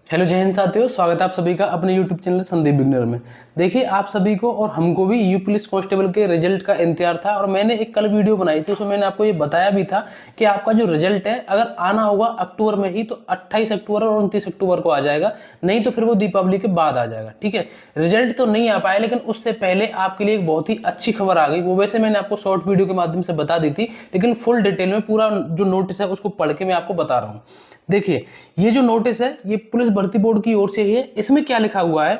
Hello जय हिंद साथियों, स्वागत है आप सभी का अपने यूट्यूब चैनल संदीप बिगनर में। देखिए, आप सभी को और हमको भी यू पुलिस कांस्टेबल के रिजल्ट का इंतजार था और मैंने एक कल वीडियो बनाई थी, उसमें मैंने आपको ये बताया भी था कि आपका जो रिजल्ट है अगर आना होगा अक्टूबर में ही तो 28 अक्टूबर और 29 अक्टूबर को आ जाएगा, नहीं तो फिर वो दीपावली के बाद आ जाएगा। ठीक है, रिजल्ट तो नहीं आ पाया, लेकिन उससे पहले आपके लिए एक बहुत ही अच्छी खबर आ गई। वो वैसे मैंने आपको शॉर्ट वीडियो के माध्यम से बता दी थी, लेकिन फुल डिटेल में पूरा जो नोटिस है उसको पढ़ के मैं आपको बता रहा हूँ। देखिए, ये जो नोटिस है ये पुलिस भर्ती बोर्ड की ओर से ही है। इसमें क्या लिखा हुआ है,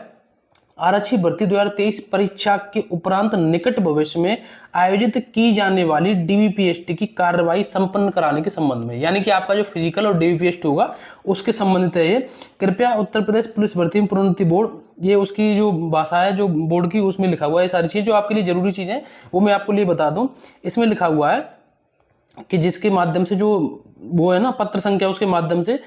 आरक्षी भर्ती 2023 परीक्षा के उपरांत निकट भविष्य में आयोजित की जाने वाली डीवीपीएसटी की कार्रवाई संपन्न कराने के संबंध में, यानी कि आपका जो फिजिकल और डीवीपीएसटी होगा उसके संबंधित है ये। कृपया उत्तर प्रदेश पुलिस भर्ती एवं प्रोन्नति बोर्ड, ये उसकी जो भाषा है जो बोर्ड की, उसमें लिखा हुआ है ये सारी चीजें जो आपके लिए जरूरी चीजें वो मैं आपको लिए बता दूं। इसमें लिखा हुआ है कि जिसके माध्यम से जो वो है ना पत्र संख्या, उसके माध्यम से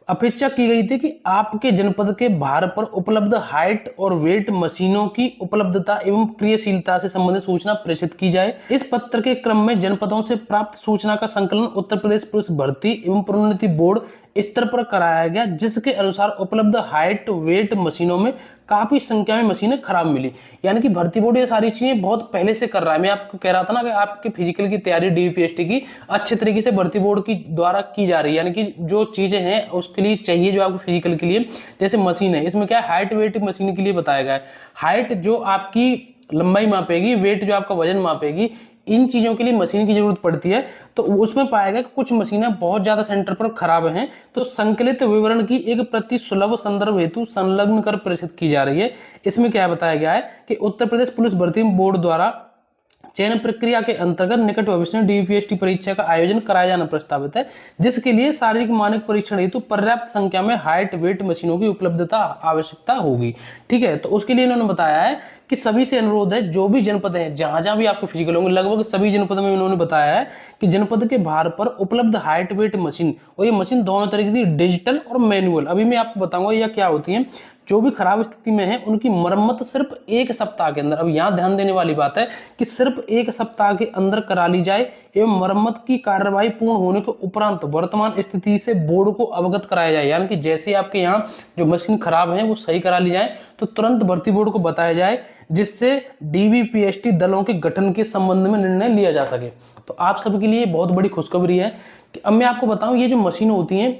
अपेक्षा की गई थी कि आपके जनपद के बाहर पर उपलब्ध हाइट और वेट मशीनों की उपलब्धता एवं क्रियाशीलता से संबंधित सूचना प्रेषित की जाए। इस पत्र के क्रम में जनपदों से प्राप्त सूचना का संकलन उत्तर प्रदेश पुलिस भर्ती एवं प्रोन्नति बोर्ड स्तर पर कराया गया, जिसके अनुसार उपलब्ध हाइट वेट मशीनों में काफी संख्या में मशीनें खराब मिली। यानी कि भर्ती बोर्ड ये सारी चीजें बहुत पहले से कर रहा है। मैं आपको कह रहा था ना कि आपके फिजिकल की तैयारी डीवीपीएसटी की अच्छे तरीके से भर्ती बोर्ड की द्वारा की जा रही है। यानी कि जो चीजें हैं उसके लिए चाहिए जो आपको फिजिकल के लिए, जैसे मशीन है, इसमें क्या है हाइट वेट मशीन के लिए बताया गया है। हाइट जो आपकी लंबाई मापेगी, वेट जो आपका वजन मापेगी, इन चीजों के लिए मशीन की जरूरत पड़ती है। तो उसमें पाया गया कि कुछ मशीनें बहुत ज्यादा सेंटर पर खराब हैं, तो संकलित विवरण की एक प्रति सुलभ संदर्भ हेतु संलग्न कर प्रेषित की जा रही है। इसमें क्या बताया गया है कि उत्तर प्रदेश पुलिस भर्ती बोर्ड द्वारा चयन प्रक्रिया के अंतर्गत निकट भविष्य में डीवीपीएसटी परीक्षा का आयोजन कराया जाना प्रस्तावित है, जिसके लिए शारीरिक मानक परीक्षण हेतु पर्याप्त संख्या में हाइट वेट मशीनों की उपलब्धता आवश्यकता होगी। ठीक है, तो उसके लिए इन्होंने बताया है कि सभी से अनुरोध है, जो भी जनपद है जहां जहां भी आपको फिजिकल होंगे, लगभग सभी जनपदों में उन्होंने बताया है कि जनपद के बाहर पर उपलब्ध हाइट वेट मशीन, और ये मशीन दोनों तरीके की, डिजिटल और मैनुअल, अभी मैं आपको बताऊंगा यह क्या होती है, जो भी खराब स्थिति में है उनकी मरम्मत सिर्फ 1 सप्ताह के अंदर, अब यहां ध्यान देने वाली बात है कि सिर्फ 1 सप्ताह के अंदर करा ली जाए एवं मरम्मत की कार्रवाई पूर्ण होने के उपरांत वर्तमान स्थिति से बोर्ड को अवगत कराया जाए। यानी कि जैसे आपके यहाँ जो मशीन खराब है वो सही करा ली जाए तो तुरंत भर्ती बोर्ड को बताया जाए, जिससे डीवीपीएसटी दलों के गठन के संबंध में निर्णय लिया जा सके। तो आप सबके लिए बहुत बड़ी खुशखबरी है कि अब मैं आपको बताऊं, ये जो मशीन होती है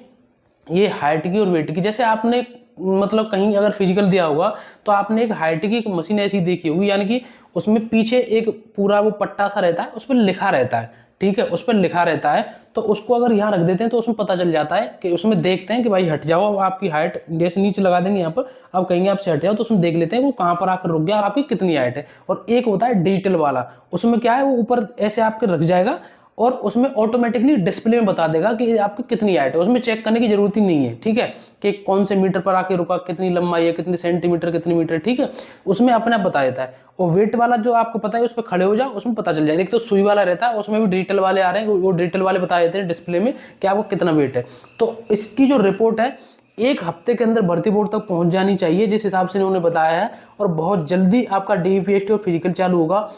ये हाइट की और वेट की, जैसे आपने मतलब कहीं अगर फिजिकल दिया होगा तो आपने एक हाइट की एक मशीन ऐसी देखी होगी, यानी कि उसमें पीछे एक पूरा वो पट्टा सा रहता है, उस पर लिखा रहता है। ठीक है, उस पर लिखा रहता है, तो उसको अगर यहाँ रख देते हैं तो उसमें पता चल जाता है कि उसमें देखते हैं कि भाई हट जाओ, अब आपकी हाइट जैसे नीचे लगा देंगे यहाँ पर, अब कहेंगे आपसे हट जाओ, तो उसमें देख लेते हैं वो कहाँ पर आकर रुक गया और आपकी कितनी हाइट है। और एक होता है डिजिटल वाला, उसमें क्या है वो ऊपर ऐसे आपके रख जाएगा और उसमें ऑटोमेटिकली डिस्प्ले में बता देगा कि आपकी कितनी हाइट है, उसमें चेक करने की जरूरत ही नहीं है। ठीक है, कि कौन से मीटर पर आके रुका, कितनी लंबाई है, कितने सेंटीमीटर, कितनी मीटर, ठीक है, उसमें अपने आप बता देता है। और वेट वाला जो आपको पता है उस पर खड़े हो जाओ, उसमें पता चल जाएगा। एक तो सुई वाला रहता है, उसमें भी डिजिटल वाले आ रहे हैं, वो डिजिटल वाले बता देते हैं डिस्प्ले में कि आपको कितना वेट है। तो इसकी जो रिपोर्ट है 1 हफ्ते के अंदर भर्ती बोर्ड तक पहुंच जानी चाहिए, जिस हिसाब से इन्होंने बताया है, और बहुत जल्दी आपका डीवीपीएसटी और फिजिकल चालू होगा।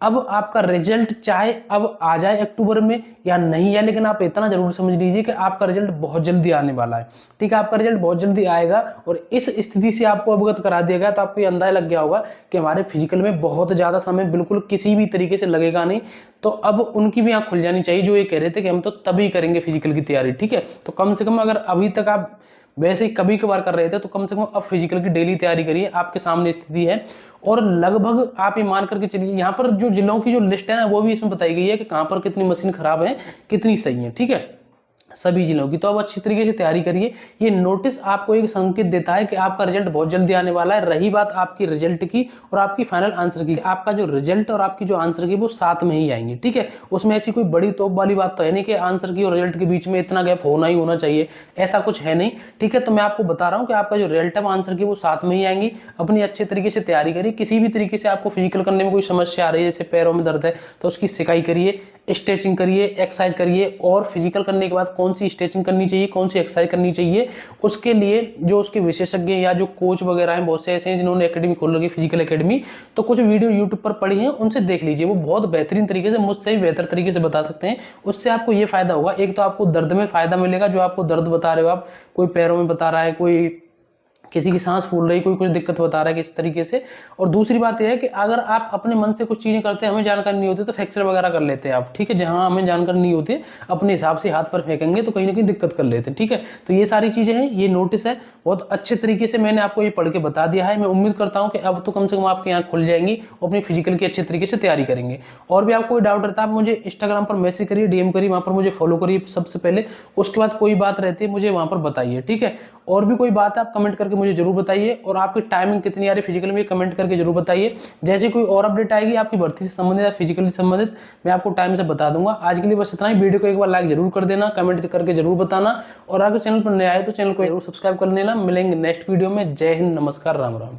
अब आपका रिजल्ट चाहे अब आ जाए अक्टूबर में या नहीं है, लेकिन आप इतना जरूर समझ लीजिए कि आपका रिजल्ट बहुत जल्दी आने वाला है। ठीक है, आपका रिजल्ट बहुत जल्दी आएगा और इस स्थिति से आपको अवगत करा दिया गया, तो आपको ये अंदाजा लग गया होगा कि हमारे फिजिकल में बहुत ज्यादा समय बिल्कुल किसी भी तरीके से लगेगा नहीं। तो अब उनकी भी आंख खुल जानी चाहिए जो ये कह रहे थे कि हम तो तभी करेंगे फिजिकल की तैयारी। ठीक है, तो कम से कम अगर अभी तक आप वैसे ही कभी कभार कर रहे थे तो कम से कम अब फिजिकल की डेली तैयारी करिए, आपके सामने स्थिति है। और लगभग आप ये मान करके चलिए, यहाँ पर जो जिलों की जो लिस्ट है ना वो भी इसमें बताई गई है कि कहाँ पर कितनी मशीन खराब है, कितनी सही है। ठीक है, सभी जिलों की। तो अब अच्छी तरीके से तैयारी करिए। ये नोटिस आपको एक संकेत देता है कि आपका रिजल्ट बहुत जल्दी आने वाला है। रही बात आपकी रिजल्ट की और आपकी फाइनल आंसर की, आपका जो रिजल्ट और आपकी जो आंसर की वो साथ में ही आएंगे। ठीक है, उसमें ऐसी कोई बड़ी तोप वाली बात तो है नहीं कि आंसर की और रिजल्ट के बीच में इतना गैप होना ही होना चाहिए, ऐसा कुछ है नहीं। ठीक है, तो मैं आपको बता रहा हूँ कि आपका जो रिजल्ट है आंसर की वो साथ में ही आएंगी। अपनी अच्छे तरीके से तैयारी करिए। किसी भी तरीके से आपको फिजिकल करने में कोई समस्या आ रही है, जैसे पैरों में दर्द है, तो उसकी सिकाई करिए, स्ट्रेचिंग करिए, एक्सरसाइज करिए। और फिजिकल करने के बाद कौन सी स्ट्रेचिंग करनी चाहिए, कौन सी एक्सरसाइज करनी चाहिए, उसके लिए जो उसके विशेषज्ञ या जो कोच वगैरह हैं, बहुत से ऐसे हैं जिन्होंने एकेडमी खोल रखी, फिजिकल एकेडमी, तो कुछ वीडियो यूट्यूब पर पड़ी हैं, उनसे देख लीजिए। वो बहुत बेहतरीन तरीके से, मुझसे भी बेहतर तरीके से बता सकते हैं। उससे आपको ये फायदा होगा, एक तो आपको दर्द में फायदा मिलेगा, जो आपको दर्द बता रहे हो आप, कोई पैरों में बता रहा है, कोई किसी की सांस फूल रही, कोई कुछ दिक्कत बता रहा है किस तरीके से। और दूसरी बात यह है कि अगर आप अपने मन से कुछ चीजें करते हैं, हमें जानकारी नहीं होती तो फ्रैक्चर वगैरह कर लेते हैं आप, ठीक है। जहां हमें जानकारी नहीं होती अपने हिसाब से हाथ पर फेंकेंगे तो कहीं ना कहीं दिक्कत कर लेते हैं, ठीक है। तो ये सारी चीजें हैं, ये नोटिस है, बहुत अच्छे तरीके से मैंने आपको ये पढ़ के बता दिया है। मैं उम्मीद करता हूँ कि अब तो कम से कम आपकी आंख खुल जाएंगी और अपनी फिजिकल की अच्छे तरीके से तैयारी करेंगे। और भी आपको कोई डाउट रहता है आप मुझे इंस्टाग्राम पर मैसेज करिए, डीएम करिए, वहां पर मुझे फॉलो करिए सबसे पहले। उसके बाद कोई बात रहती है मुझे वहां पर बताइए, ठीक है। और भी कोई बात है आप कमेंट करके मुझे जरूर बताइए, और आपकी टाइमिंग कितनी आ रही फिजिकल में कमेंट करके जरूर बताइए। जैसे कोई और अपडेट आएगी आपकी भर्ती से संबंधित या फिजिकली संबंधित, मैं आपको टाइम से बता दूंगा। आज के लिए बस इतना ही। वीडियो को एक बार लाइक जरूर कर देना, कमेंट करके जरूर बताना, और अगर चैनल पर नए आए तो चैनल को जरूर सब्सक्राइब कर लेना। मिलेंगे नेक्स्ट वीडियो में। जय हिंद, नमस्कार, राम राम।